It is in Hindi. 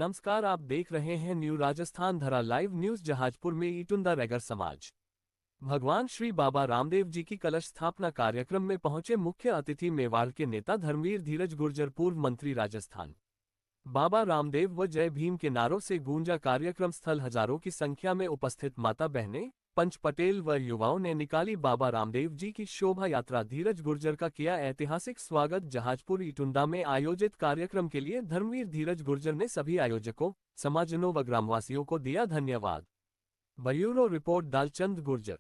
नमस्कार, आप देख रहे हैं न्यू राजस्थान धरा लाइव न्यूज। जहाजपुर में ईटुंदा रैगर समाज भगवान श्री बाबा रामदेव जी की कलश स्थापना कार्यक्रम में पहुंचे मुख्य अतिथि मेवाड़ के नेता धर्मवीर धीरज गुर्जर, पूर्व मंत्री राजस्थान। बाबा रामदेव व जय भीम के नारों से गूंजा कार्यक्रम स्थल। हजारों की संख्या में उपस्थित माता बहनें, पंच पटेल व युवाओं ने निकाली बाबा रामदेव जी की शोभा यात्रा। धीरज गुर्जर का किया ऐतिहासिक स्वागत। जहाजपुर ईटुंदा में आयोजित कार्यक्रम के लिए धर्मवीर धीरज गुर्जर ने सभी आयोजकों, समाजजनों व ग्रामवासियों को दिया धन्यवाद। Bureau report Dalchand Gurjar.